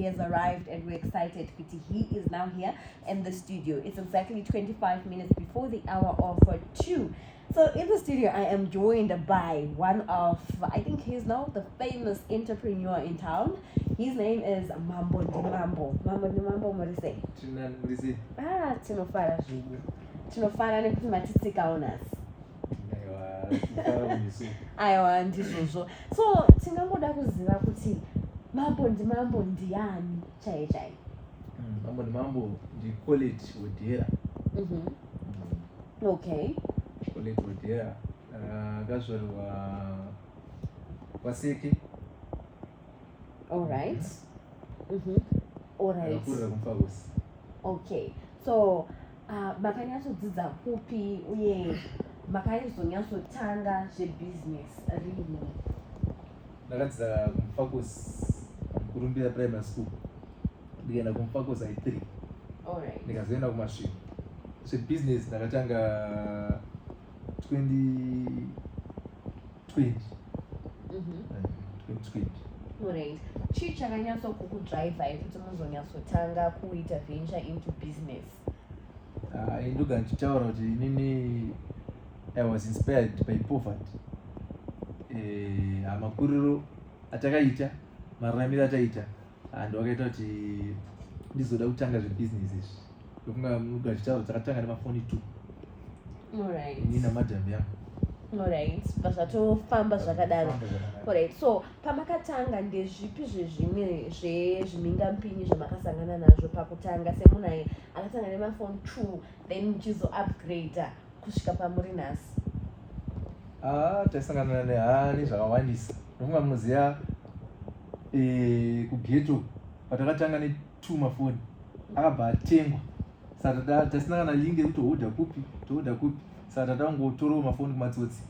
He has arrived and we're excited because he is now here in the studio. It's exactly 25 minutes before the hour of 2. So in the studio, I am joined by one of, I think he's now the famous entrepreneur in town. His name is Mambo Ndimambo. Mambo Ndimambo, what do you say? Tinofana nekuti matitsika unas. Aiwa ndizvozvo. So tingangoda kuziva kuti Mambo Ndimambo ndiani chaiye. Mambo Ndimambo ndi college Odera. Okay. College Odera. Akazvarwa Waseke. All right. All right. Akakurira kuMfagosi. Okay. So makanyatsodzidza kupi uye makanyatsotsotanga zvebusiness rini? Ndakadzidza kuMfagosi kurumbira primary school. Ndikaenda kuMfagosi I3. All right. Ndikazoenda kumasvingo. Zvebusiness ndakatanga 2020. 2020. Alright. Chii chakanyatsokudraivha kuti muzonyatsotanga kuita venture into business? Ndoga ndichitaura kuti inini I was inspired by poverty. Makuriro atakaita, mararamiro ataita, ndoakaita kuti ndizoda kutanga zvebusiness izvi. Ndofunga ndoga ndichitaura kuti takatanga nemafoni 2. Alright. Ini namadhamu yangu. Alright. Pazvatofamba zvakadaro. Alright. So pamakatanga ndezvipi zvezvimwe zvezvimingampinyi zvamakasangana nazvo pakutanga semunhu akatanga nemafoni 2 then muchizo upgrade kusvika pamuri nhasi? Taisangana nezvakawandisa. Ndofunga munoziva kugeto patakatanga ne2 mafoni akabva atengwa. Saka tasina kana lingi yekuti tohodha kupi. Saka tatangotorawo mafoni kumatsotsi.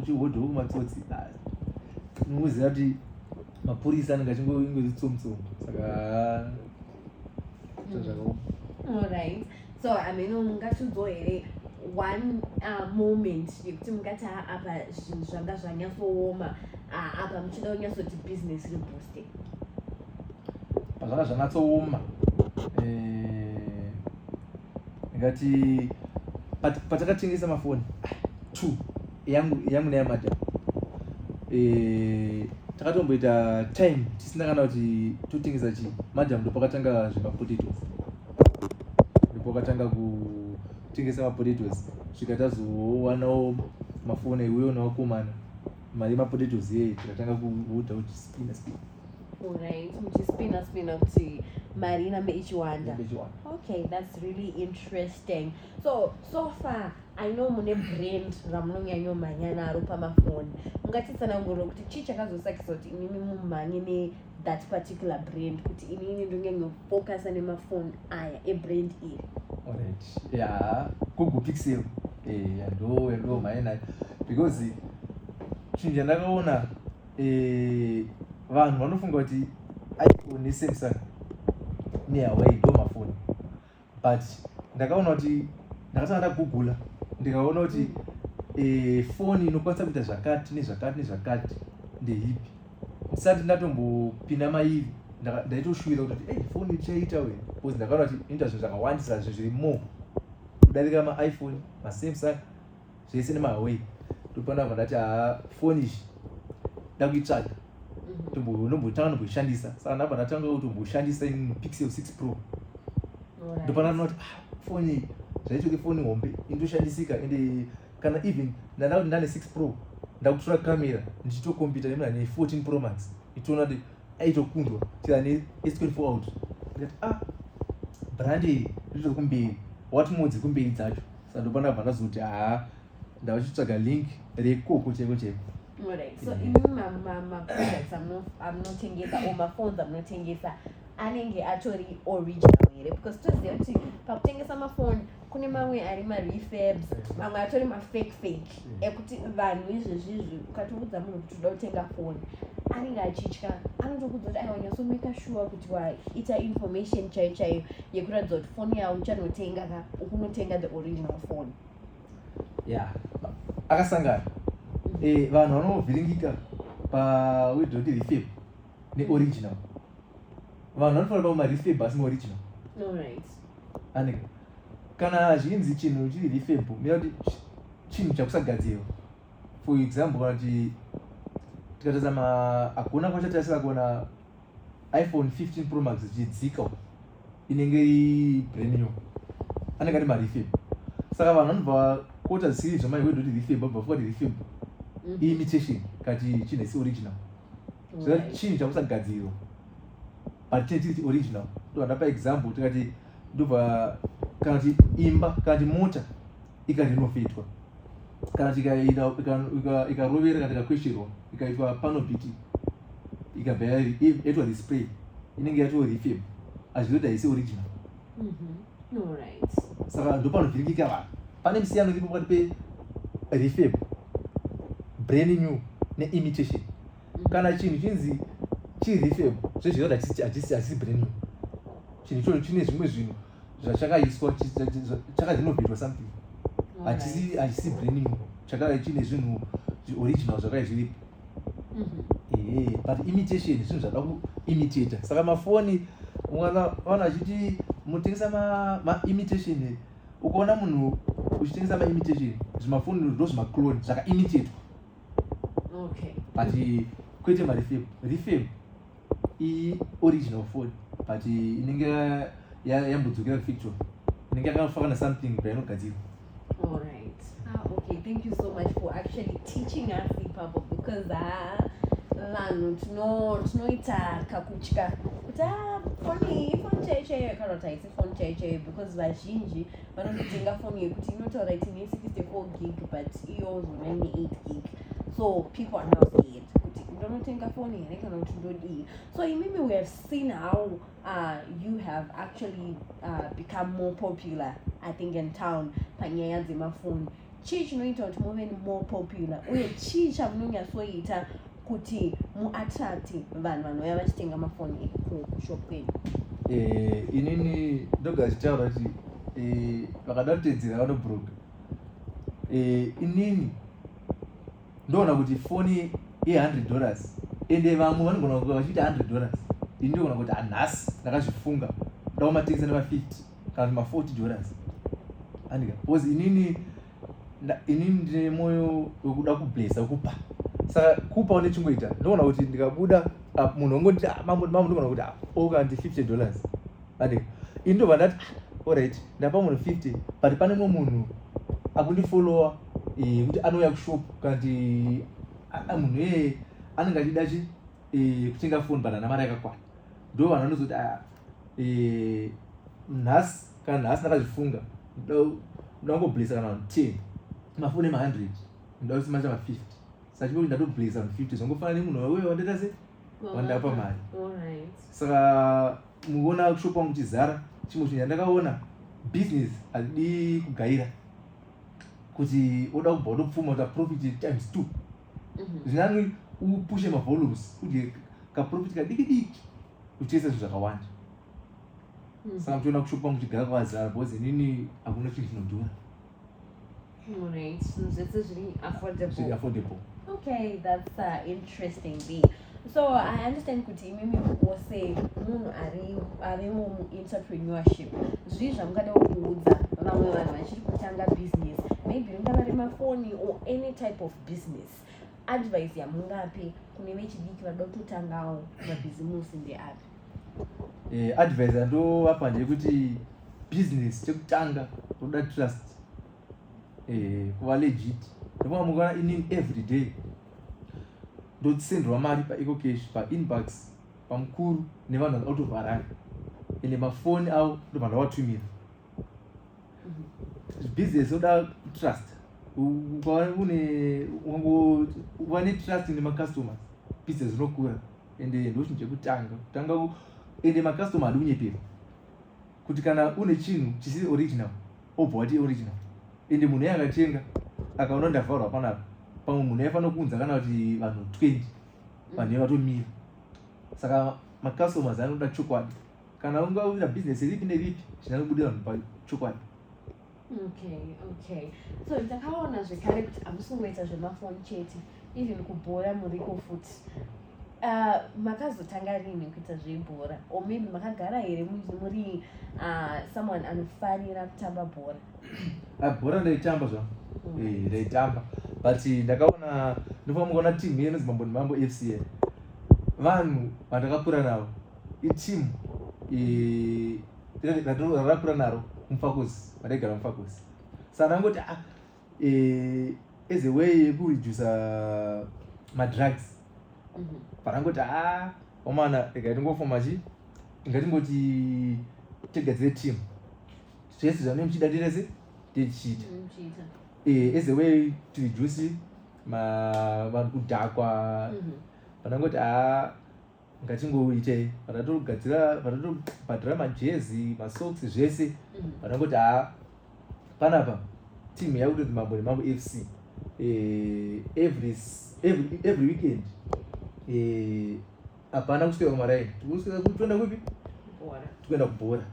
Chihodhawo kumatsotsi. Munoziva kuti mapurisa anenge achingozvitsomutsomu. Saka zvakaoma. Alright. So mungatudzowo here one moment yekuti mungati apa zvinhu zvanga zvanyatsooma apa muchida kunyatsoti business rebooste? Pazvanga zvanyatsooma ngati patakatengesa mafoni 2 yangu neyamadhamu takatomboita time tisina kana kuti totengesa chii. Madhamu ndopakatanga zvemapotatoes, ndopakatanga kutengesa mapotatoes. Svika tazowanawo mafoni iwewo newakomana mari yemapotatoes iyeyi tikatanga kuhodha kuti spina. Alright, muchispina kuti mari inambe ichiwanda. Okay, that's really interesting. So far I know mune brand ramunonyanyomhanya naro pamafoni. Mungatitsanangurira kuti chii chakazosakisa kuti inini mumhanye ne-that particular brand, kuti inini ndonyanyofocasa nemafoni aya ebrand iri? Alright. Yeah, Google Pixel. Ndo mhanye nayo because chinhu chandakaona vanhu vanofunga kuti iPhone neSamsung neHuawei ndo mafoni, but ndakaona kuti ndakatanga ndagugula ndikaona kuti foni inokwanisa kuita zvakati nezvakati ndehipi. Ndisati ndatombopinda mairi ndaitoshuvira kuti foni ichaita we, because ndakaona kuti inoita zvinhu zvakawandisa zviri more kudarika maiPhone, maSamsung zvese nemaHuawei. Ndopandabva ndati foni izvi ndakuitsvaga ndombotanga nomboishandisa. Saka ndabva ndatanga kutomboshandisa Pixel 6 Pro. Ndopandabva kuti foni zvaitoti foni hombe indoshandisika, ende kana even ndanda kuti ndane 6 Pro ndakutora kamera ndichitokompita nemuna ne14 Pro Max itoona kuti aitokundwa tira ne S24 out. Ndikati brand iyi ndiri kumberi, what modes kumberi dzacho. Saka ndopandabva ndazoti ndava chitsvaga link rekoko cheko. Alright. So ma-products amunotengesa or maphones amunotengesa anenge atori original here? Because toziva kuti pakutengesa mafoni kune mamwe ari ma-refurbs, mamwe atori ma-fake ekuti vanhu izvezvizvi ukatoudza munhu kuti uda kutenga foni anenge achitya, anotokudza kuti wanyatsomeka sure kuti waita information chaiyo yekuratidza kuti foni yawo uchanotenga ukunotenga the original phone. Akasangana vanhu vanovhiringika pawedhoti refurb neoriginal. vanhu vanofanira kuva marefab asi maoriginal. Alright. Anika kana zvinzi chinhu chiri refab mira kuti chinhu chakusagadzirwa. For example kana kuti tikatarisa hakuna kwachatarisa kuona iPhone 15 Pro Max ichidzika inenge iri brand new, anenge ari marefab. Saka vanhu vanobva kuota series zvamai wedu kuti refab vabva fuka kuti refab imitation kati chinhu isi original. So chinhu chakusagadzirwa but chiri original. Ndopandapa example tikati ndobva kana kuti imba kana kuti mota ikarenovhetwa kana ikarovera kana ikakwesherwa ikaitwa panobiti ikabva yaitwa display inenge yatoo refab hazvizoti haisi original. Alright. Saka ndopanovhiringika vanhu. Pane musiyano uripo pakati pe-refab, brand new ne-imitation. Kana chinhu chinzi chiri-refab zvezvinoda hachisi brand new. Chinhu ichocho chine zvimwe zvinhu zvachakaiswa chakarenovhetwa something. Hachisi brand new. Chine zvinhu original zvakai zviripo. But imitation zvinhu zvada kuimitata. Saka mafoni ukaona achiti munotengesa ma-imitation, ukaona munhu uchitengesa ma-imitation zvimafoni ndo zvimaclone zvakaimitatwa. Okay. But kwete marefab. Refab i-original phone but inenge yambodzokera kufactory, inenge yakafakana something painogadzirwa. Alright. Okay, thank you so much for actually teaching us ipapo, because vanhu tinoita kakutya kuti foni chaichaiyo kana kuti haisi foni chaichaiyo, because vazhinji vanotenga foni yekuti inotaura kuti ine 64 gig but iyo zona ine 8 gig. So people are now scared kuti ndonotenga foni here kana kuti ndodii. So maybe we have seen how you have actually become more popular, I think, in town panyaya dzemafoni. Chii chinoita kuti muve more popular uye chii chamunonyatsoita kuti muattract vanhu vanouya vachitenga mafoni kushop kwenu? Inini ndogara chitaura kuti vakada kutedzera vanobhuruka. Inini ndoona kuti foni $100 ende vamwe vanogona kuva vachiita $100. Ini ndogona kuti hanhasi ndakazvifunga ndakumatengesa nema-50 kana ma-$40. Andika because inini ndine mwoyo wekuda kublesa kupa. Saka kupa une chingoita ndogona kuti ndikabuda munhu ongoti mambo ndogona kuti okandi $50. Andika ini ndobva ndati alright ndapa munhu 50 but pane mumwe munhu akundifollowa kuti anouya kushop kandi munhu iyeye anenge achida kutenga foni but hana mari yakakwana. Ndo vanhu vanozoti nhasi kana nhasi ndakazvifunga ndangoblesa kana vanhu 10 mafoni ema-100 ndoda kusimacha ma-50. Saka chipo kuti ndatoblesa vanhu 50 zvangofana nemunhu uye wandaita se wandapa mari. Saka muona kushop wangu chizara chimwe chinhu chandakaona business hadidi kugaira kuti oda kubva utopfuma uta profit times 2. Zvinani upushe ma-volumes udye kaprofit kadiki uchise zvinhu zvakawanda. Saka muchiona kushopa wangu chigara kwazara because inini hakuna chinhu chinodhura. Alright, so zvese zviri affordable. Okay, that's interesting. So I understand kuti imimi wose munhu arimo mu-entrepreneurship zvii zvamungada kuudza vamwe vanhu vachiri kutanga business, maybe ringava remafoni or any type of business, advice yamungape kune vechidiki vada kutotangawo mabhizimusi ndeapi? Advice yandovapa ndeyekuti business chekutanga unoda trust, kuva legit. Ndofunga mukaona inini every day ndosenderwa mari paEcocash painbox pamukuru nevanhu vari out of Harare ende mafoni avo ndobva ndavatumira. Business unoda trust. Uva netrust nemacustomers business rinokura ende ndochinhu chekutanga ende macustomers hadi kunyepera kuti kana une chinhu chisiri original obva wati original ende munhu iye akatenga akaona ndavharwa panapa pamwe munhu aifanira kuunza kana kuti vanhu 20 vanhu vatomira. Saka macustomers anoda chokwadi. Kana ungauita business ripi neripi zvinobudira vanhu pachokwadi. Okay. So ndakaona zvekare kuti hamusi kungoita zvemafoni chete, even kubhora muriko futi. makazotanga rini kuita zvebhora, or maybe makagara here muri someone anofarira kutamba bhora? Bhora ndaitamba zva, ndaitamba, but ndakaona ndofamba kuona team inonzi Mambo Mambo FC. Vanhu vandakakura navo itimu rakakura naro mufakosi, vandaigara mufakosi. Saka ndangoti as a way yekuredusa madrugs, parangoti omana ikatingofoma ingatingoti tigadzire team zvese zvanenge muchida tirese tichiita as a way to reduce vanhu kudhakwa. Panangoti ngatingoitei, patatobhadhira majezi, masocks zvese, panangoti panapa team yakutonzi Mambo Mambo FC. Every weekend hapana kuswera kumaraini, toenda kupi? Toenda kubhora.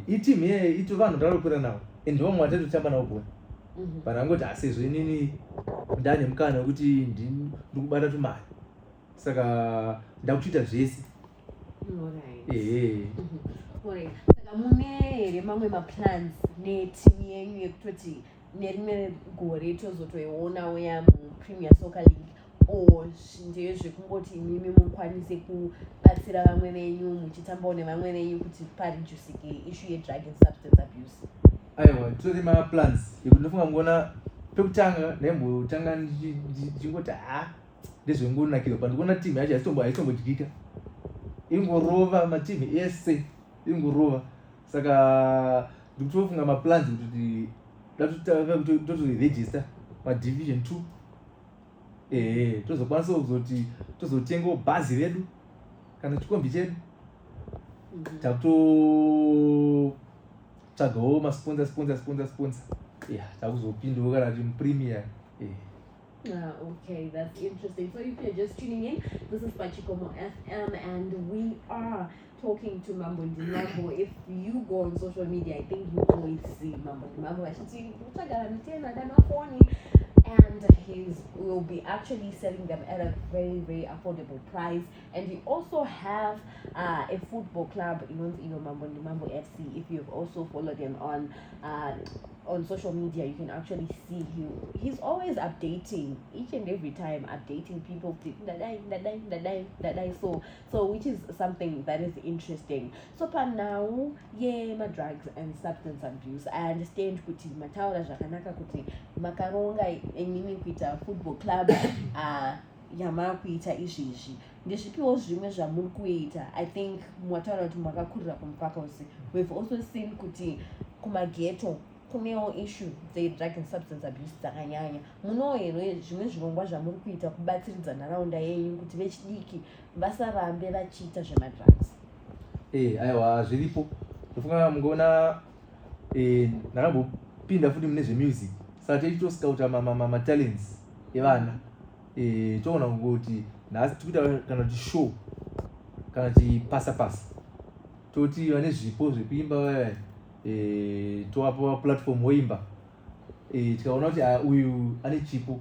Iteam iyeyo ito vanhu ndakakura navo and ndovamwe vatatotamba navo bhora. Panangoti sezvo inini ndane mukana wekuti ndikubata tumari, saka ndakuchiita zvese. Saka mune here mamwe maplans netimu yenyu yekutoti nerimwe gore tozotoiona uya muPremier Soccer League, or ndezvekungoti imimi mukwanise kubatsira vamwe venyu muchitambawo nevamwe venyu kuti pareducike issue yedrug and substance abuse? Aiwa, tori maplans yekuti ndofunga mukuona pekutanga ndaimbotanga ndichingoti ndezvengonakirwa pandikuona timu yacho haistombodyika, ingorova matimu ese ingorova. Saka ndikutofunga maplans kuti totoregister madivision 2, tozokwanisa kuzoti tozotengawo bhazi redu kana chikombi chedu, takutotsvagawo masponsor, takuzopindawo kana kuti muPremier. Okay, that's interesting. So if you're just tuning in, this is Pachikomo FM and we are talking to Mambo Mambo. If you go on social media, I think you always see Mambo Mambo. And he will be actually selling them at a very, very affordable price. And we also have a football club, Mambo Mambo FC. If you've also followed him on social media, you can actually see he's always updating, each and every time updating people so which is something that is interesting. So for now, my drugs and substance abuse, I understand kuti mataura zvakanaka kuti makaronga emimi kuita football club yamava kuita izvizvi, ndezvipiwo zvimwe zvamuri kuita? I think mwataura kuti makakurira kumufakazi. We've also seen kuti kumageto kunewo issue dze-drug and substance abuse dzakanyanya. Munowo here zvimwe zvirongwa zvamuri kuita kubatsiridza nharaunda yenyu kuti vechidiki vasarambe vachiita zvemadrugs? Aiwa, zviripo. Ndofunga mungoona ndakambopinda futi mune zvemusic, saka tichitoscouta matalents evana. Toona kuti nhasi tikuita kana kuti show kana kuti pasapasa, toti vane zvipo zvekuimba tovapa platform woimba, tikaona kuti uyu ane chipo,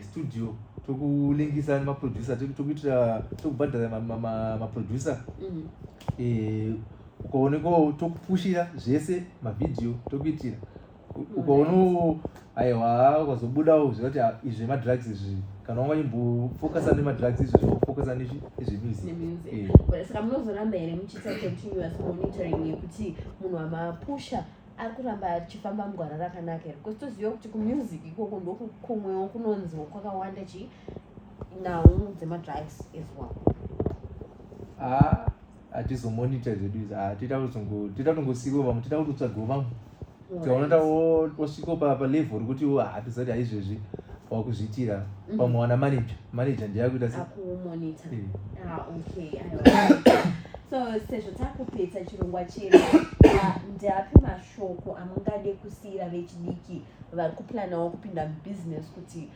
studio tokulingisa nemaproducer, tokubhadhara maproducer, ukaoneko tokupushira zvese mavidhiyo tokuitira, ukaono aiwa ukazobudawo zviva kuti izvi madrugs izvi, kana wanga imbofocasa nemadrugs izvi zvofocasa nezvemusic. Saka munozoramba here muchiita continuous monitoring yekuti munhu amapusha ari kuramba achifamba mugwara rakanaka here? Because toziva kuti kumusic ikoko ndokumwewo kunonziwo kwakawanda nhau dzemadrugs as well. Hatizomonita zvedu izvi, tita kutongosiyiwa vamwe, tita kutotsvagawo vamwe, tikaona wasvikawo palevel rekuti hatisati haizvezvi wakuzviitira pamwe wana manager ndiye akuita akumonita. Okay. So sezvo takupedza chirongwa chedu, ndapi mashoko amungade kusiyira vechidiki vari kuplanawo kupinda mubusiness kuti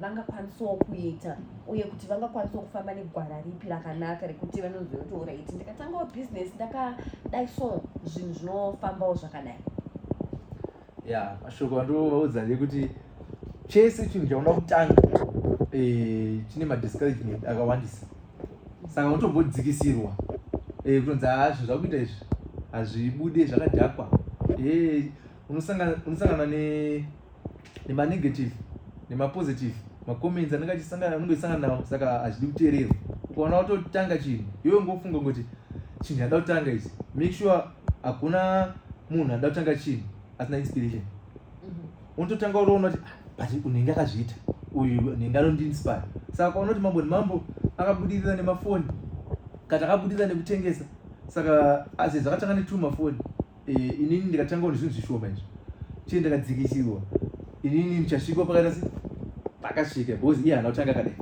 vangakwanisawo kuita, uye kuti vangakwanisawo kufamba negwara ripi rakanaka rekuti vanoziva kuti alright, ndikatangawo business ndakadai so zvinhu zvinofambawo zvakadai? Mashoko andovaudza ndekuti chese chinhu chaunoda kutanga chine madiscouragement akawandisa saka unotombodzikisirwa kutonzi zvinhu zvakuita izvi hazvibude zvakadhakwa unosangana nemanegative nemapositive macomments anenge achisangana nawo saka hazvidi kuteererwa ukaona watotanga chinhu iwe ngofunga kuti chinhu yada kutanga ichi make sure hakuna munhu ada kutanga chinhu asina inspiration unototanga uroona kuti but unenge akazviita uyu nenge anondiinspire saka ukaona kuti mambo nemambo akabudirira nemafoni kati akabudirira nekutengesa saka asi zvakatanga ne2 mafoni inini ndikatanga nezvinhu zvishoma izvi chii ndakadzikisirwa inini ndichasvikwa pakaita pakasvika because iye hana kutanga kadai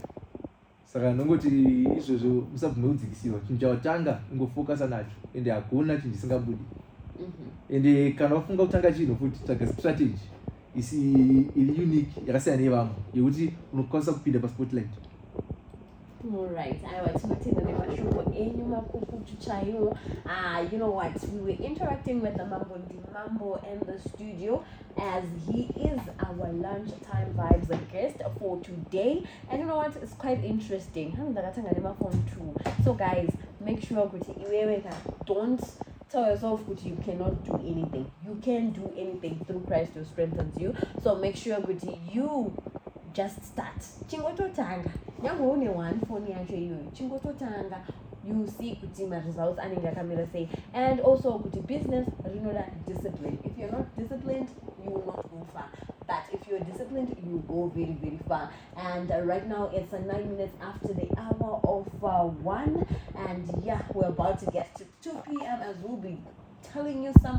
saka nongoti izvozvo musabvume kudzikisirwa chinhu chawatanga ingofokasa nacho ende hakuna chinhu chisingabudi ende kana wafunga kutanga chinhu futi tsvaga strategy iri unique yakasiyana nevamwe yekuti unokwanisa kupinda paspotlight. Alright, aiwa tinotenda nemashoko enyu makukutu chaiwo. You know what, we were interacting with the Mambo in the studio as he is our lunchtime vibes guest for today. And you know what, it's quite interesting. So guys, make sure don't tell yourself that you cannot do anything. You can do anything through Christ who strengthens you. So make sure that you just start. Chingototanga. Nyango une one phone yacho iyoyo. Chingototanga. You see kuti ma results anenge akamira say. And also kuti business rinoda discipline. If you're not disciplined, you will not go far. But if you're disciplined, you will go very, very far. And right now it's 9 minutes after the hour of 1. And yeah, we're about to get to 2 p.m. as we'll be telling you some